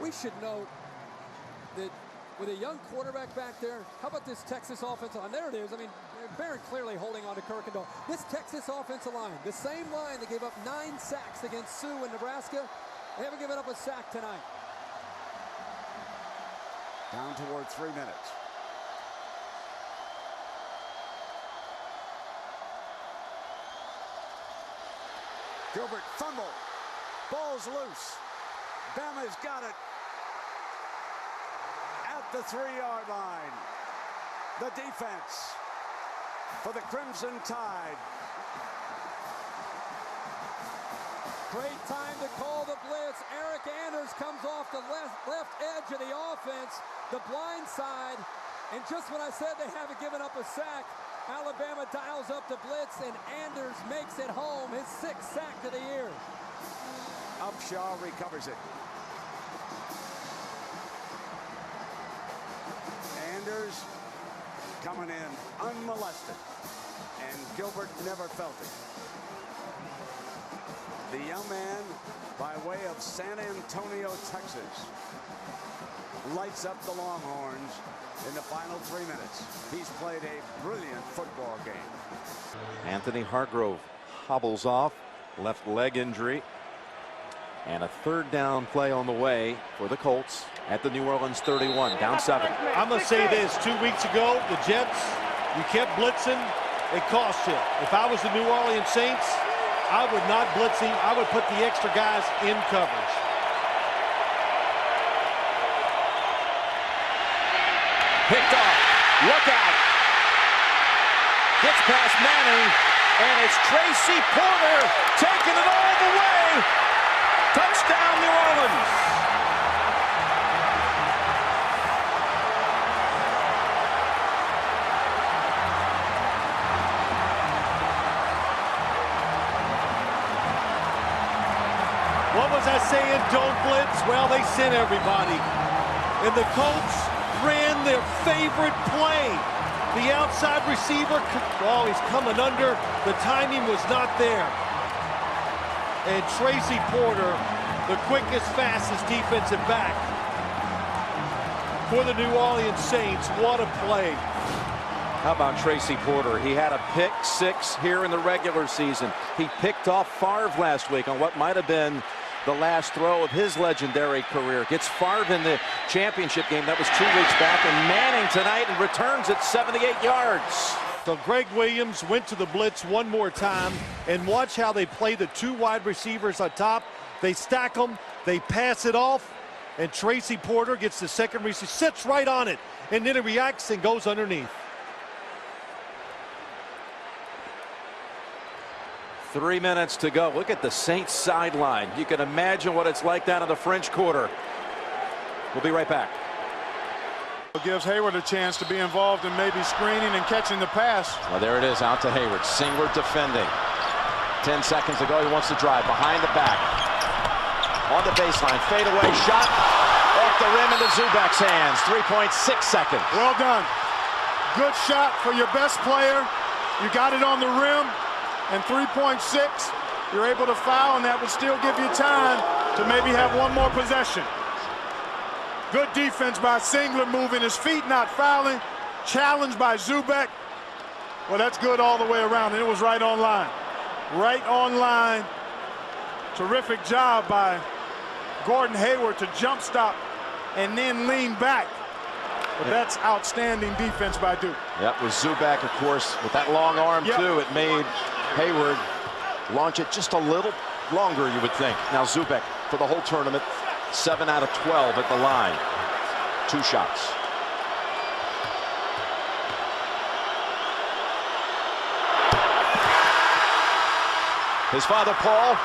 We should note that with a young quarterback back there, how about this Texas offensive line? There it is. I mean, very clearly holding on to Kirkendall. This Texas offensive line, the same line that gave up 9 sacks against Sioux in Nebraska, they haven't given up a sack tonight. Down toward 3 minutes. Gilbert fumble. Ball's loose. Bama's got it at the 3-yard line. The defense for the Crimson Tide. Great time to call the blitz. Eric Anders comes off the left edge of the offense, the blind side. And just when I said they haven't given up a sack, Alabama dials up the blitz, and Anders makes it home, his 6th sack of the year. Upshaw recovers it. Anders coming in unmolested, and Gilbert never felt it. The young man, by way of San Antonio, Texas, lights up the Longhorns in the final 3 minutes. He's played a brilliant football game. Anthony Hargrove hobbles off, left leg injury, and a 3rd down play on the way for the Colts at the New Orleans 31, down 7. I'm going to say this, 2 weeks ago, the Jets, you kept blitzing, it cost you. If I was the New Orleans Saints, I would not blitz him. I would put the extra guys in coverage. Picked off. Look out. Gets past Manning, and it's Tracy Porter taking it all the way. Touchdown, New Orleans. What was I saying? Don't blitz? Well, they sent everybody. And the Colts ran their favorite play. The outside receiver, oh, he's coming under. The timing was not there. And Tracy Porter, the quickest, fastest defensive back for the New Orleans Saints. What a play. How about Tracy Porter? He had a pick 6 here in the regular season. He picked off Favre last week on what might have been the last throw of his legendary career. Gets Favre in the championship game. That was 2 weeks back. And Manning tonight and returns at 78 yards. So Greg Williams went to the blitz one more time, and watch how they play the 2 wide receivers on top. They stack them, they pass it off, and Tracy Porter gets the second receiver, sits right on it, and then it reacts and goes underneath. 3 minutes to go. Look at the Saints sideline. You can imagine what it's like down in the French Quarter. We'll be right back. It gives Heyward a chance to be involved in maybe screening and catching the pass. Well, there it is, out to Heyward. Singler defending. 10 seconds to go. He wants to drive behind the back. On the baseline, fadeaway shot off the rim into Zubek's hands. 3.6 seconds. Well done. Good shot for your best player. You got it on the rim. And 3.6, you're able to foul, and that would still give you time to maybe have one more possession. Good defense by Singler, moving his feet, not fouling. Challenged by Zubek. Well, that's good all the way around, and it was right on line. Right on line. Terrific job by Gordon Heyward to jump stop and then lean back. But that's outstanding defense by Duke. Yep, with Zubek, of course, with that long arm, too, it made Heyward launch it just a little longer, you would think. Now Zubek, for the whole tournament, 7 out of 12 at the line. 2 shots. His father, Paul.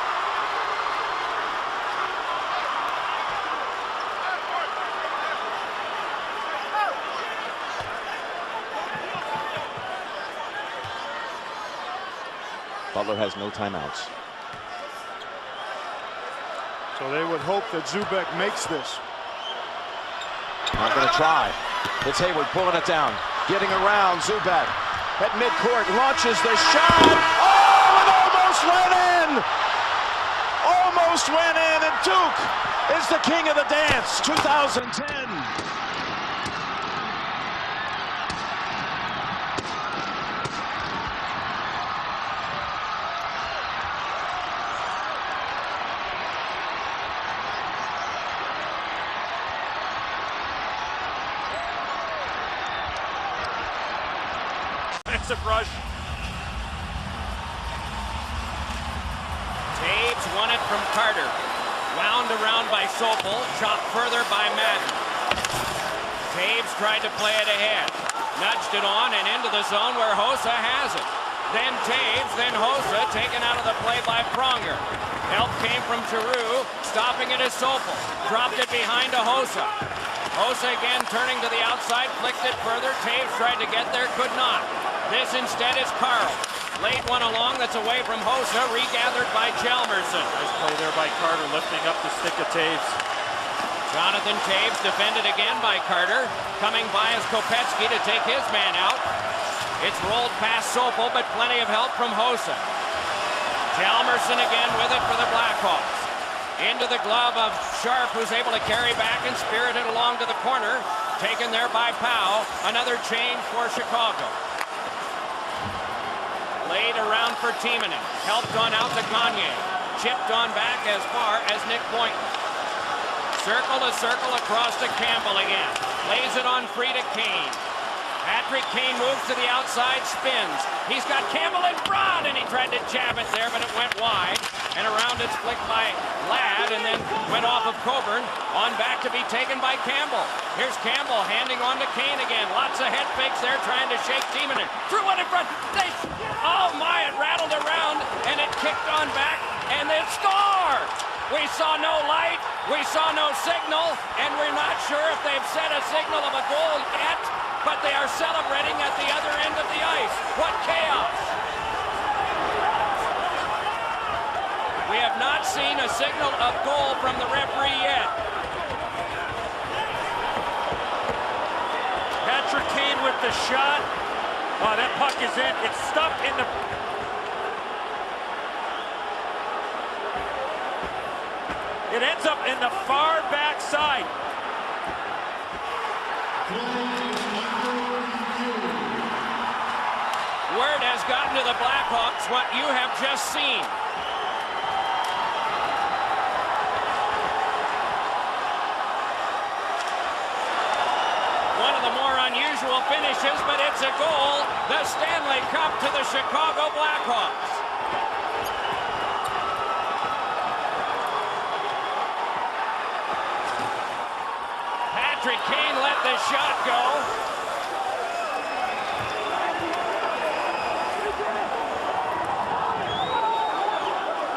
Butler has no timeouts. So they would hope that Zubek makes this. Not going to try. It's Heyward pulling it down. Getting around Zubek. At midcourt, launches the shot. Oh, it almost went in! Almost went in, and Duke is the king of the dance, 2010. Defensive rush. Taves won it from Carter. Wound around by Sopel, chopped further by Madden. Taves tried to play it ahead. Nudged it on and into the zone where Hossa has it. Then Taves, then Hossa, taken out of the play by Pronger. Help came from Giroux, stopping it as Sopel. Dropped it behind to Hossa. Hossa again turning to the outside, flicked it further. Taves tried to get there, could not. This instead is Carl. Laid one along that's away from Hossa, regathered by Chalmerson. Nice play there by Carter, lifting up the stick of Taves. Jonathan Taves defended again by Carter. Coming by is Kopetsky to take his man out. It's rolled past Sopel, but plenty of help from Hossa. Chalmerson again with it for the Blackhawks. Into the glove of Sharp, who's able to carry back and spirit it along to the corner. Taken there by Pau. Another change for Chicago. Laid around for Timonen. Helped on out to Gagne. Chipped on back as far as Nick Boynton. Circle to circle across to Campbell again. Lays it on free to Kane. Patrick Kane moves to the outside, spins. He's got Campbell in front, and he tried to jab it there, but it went wide. And around it's flicked by Ladd, and then went off of Coburn. On back to be taken by Campbell. Here's Campbell handing on to Kane again. Lots of head fakes there, trying to shake Timonen. Threw one in front. Oh my, it rattled around, and it kicked on back, and they score! We saw no light, we saw no signal, and we're not sure if they've set a signal of a goal yet, but they are celebrating at the other end of the ice. What chaos! We have not seen a signal of goal from the referee yet. Patrick Kane with the shot. Oh, that puck is in. It's stuck in the... It ends up in the far back side. Word has gotten to the Blackhawks what you have just seen. One of the more unusual finishes, but it's a goal. The Stanley Cup to the Chicago Blackhawks. Patrick Kane let the shot go.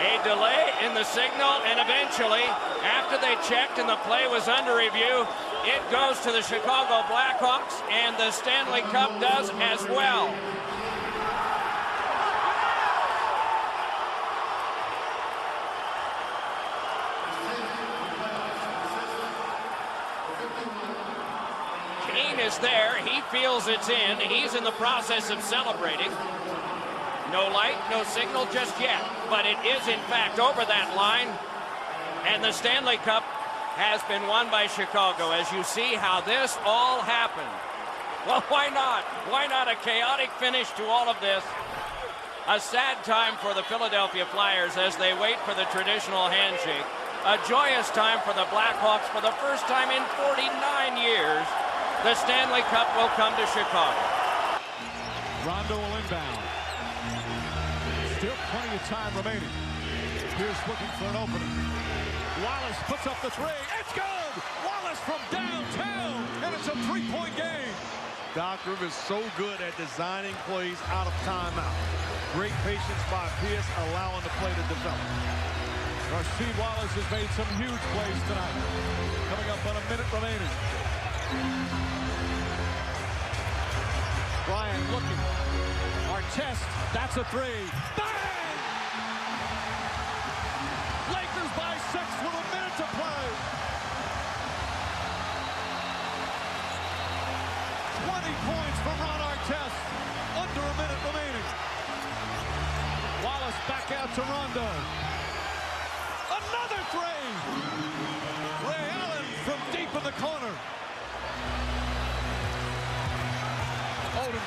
A delay in the signal, and eventually, after they checked and the play was under review, it goes to the Chicago Blackhawks, and the Stanley Cup does as well. Kane is there. He feels it's in. He's in the process of celebrating. No light, no signal just yet, but it is in fact over that line, and the Stanley Cup has been won by Chicago. As you see how this all happened. Well, why not? Why not a chaotic finish to all of this? A sad time for the Philadelphia Flyers as they wait for the traditional handshake. A joyous time for the Blackhawks. For the first time in 49 years, the Stanley Cup will come to Chicago. Rondo will inbound. Still plenty of time remaining. Here's looking for an opening. Wallace puts up the three. It's good! Wallace from downtown, and it's a three-point game. Doc Rivers so good at designing plays out of timeout. Great patience by Pierce, allowing the play to develop. Rasheed Wallace has made some huge plays tonight. Coming up on a minute remaining. Bryant looking. Artest, that's a three. Bang! Lakers by 6 with a minute to play. 20 points for Ron Artest. Under a minute remaining. Wallace back out to Rondo. Another three!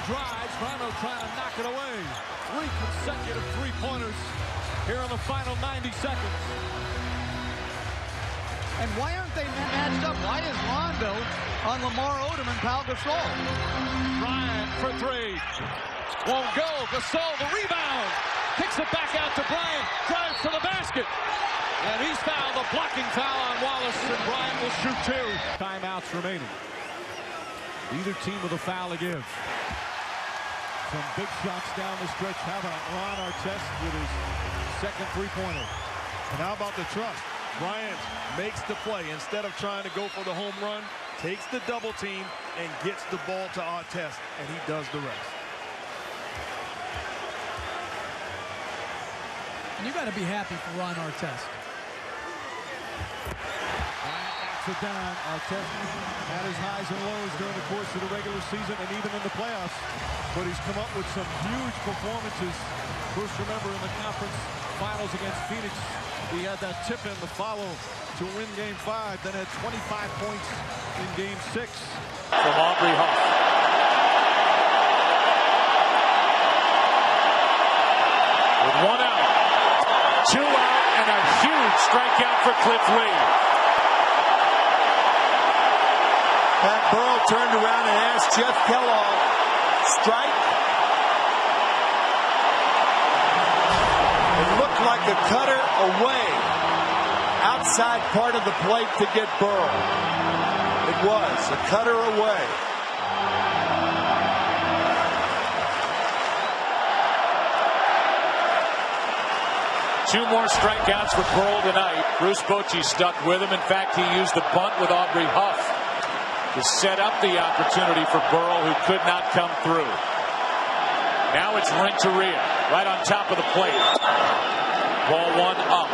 drives. Rondo trying to knock it away. 3 consecutive three-pointers here in the final 90 seconds. And why aren't they matched up? Why is Rondo on Lamar Odom and Pau Gasol? Bryant for 3. Won't go. Gasol, the rebound. Kicks it back out to Bryant. Drives to the basket. And he's fouled. A blocking foul on Wallace. And Bryant will shoot 2. Timeouts remaining. Either team with a foul to give. Some big shots down the stretch. How about Ron Artest with his second three-pointer? And how about the trust? Bryant makes the play. Instead of trying to go for the home run, takes the double team and gets the ball to Artest, and he does the rest. And you got to be happy for Ron Artest. Bryant knocks it down. Artest had his highs and lows during the course of the regular season and even in the playoffs. But he's come up with some huge performances. First, remember, in the conference finals against Phoenix, he had that tip in the follow to win Game 5, then had 25 points in Game 6. From Aubrey Huff. With 1 out, 2 out, and a huge strikeout for Cliff Lee. Pat Burrell turned around and asked Jeff Kellogg, strike? It looked like a cutter away, outside part of the plate to get Burrell. It was a cutter away. Two more strikeouts for Burrell tonight. Bruce Bochy stuck with him. In fact, he used the bunt with Aubrey Huff to set up the opportunity for Burrell, who could not come through. Now it's Renteria right on top of the plate. Ball 1 up.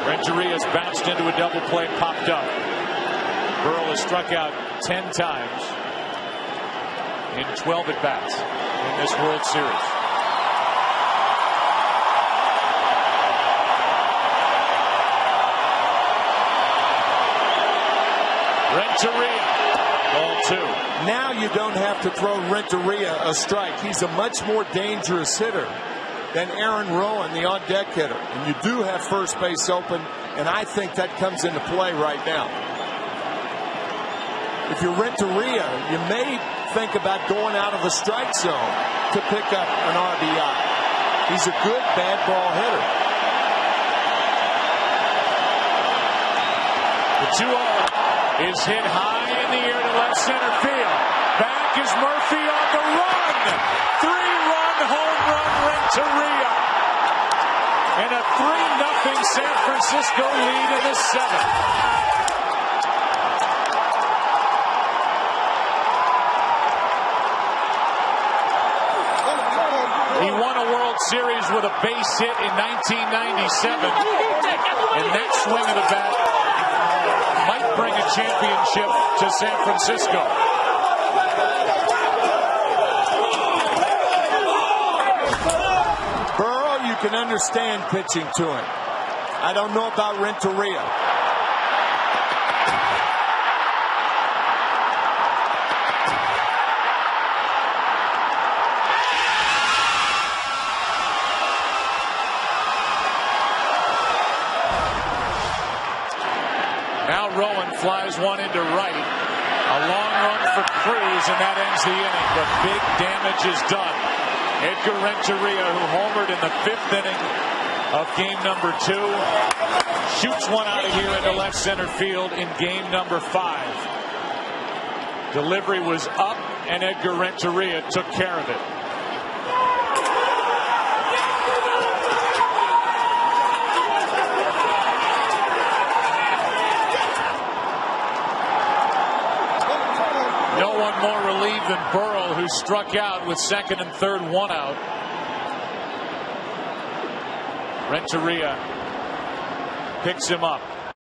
Renteria's bounced into a double play, popped up. Burrell has struck out 10 times in 12 at-bats in this World Series. Renteria, ball 2. Now you don't have to throw Renteria a strike. He's a much more dangerous hitter than Aaron Rowan, the on-deck hitter. And you do have first base open, and I think that comes into play right now. If you're Renteria, you may think about going out of the strike zone to pick up an RBI. He's a good bad ball hitter. The 2-0 is hit high in the air to left center field. Back is Murphy on the run. 3-run home run, Renteria. And a 3-0 San Francisco lead in the 7th. He won a World Series with a base hit in 1997. And that swing of the bat might bring a championship to San Francisco. Burrow, you can understand pitching to him. I don't know about Renteria. Now Rowan flies one into right. A long run for Cruz, and that ends the inning. But big damage is done. Edgar Renteria, who homered in the 5th inning of game number 2, shoots one out of here into left center field in game number 5. Delivery was up, and Edgar Renteria took care of it. No one more relieved than Burrell, who struck out with 2nd and 3rd 1 out. Renteria picks him up.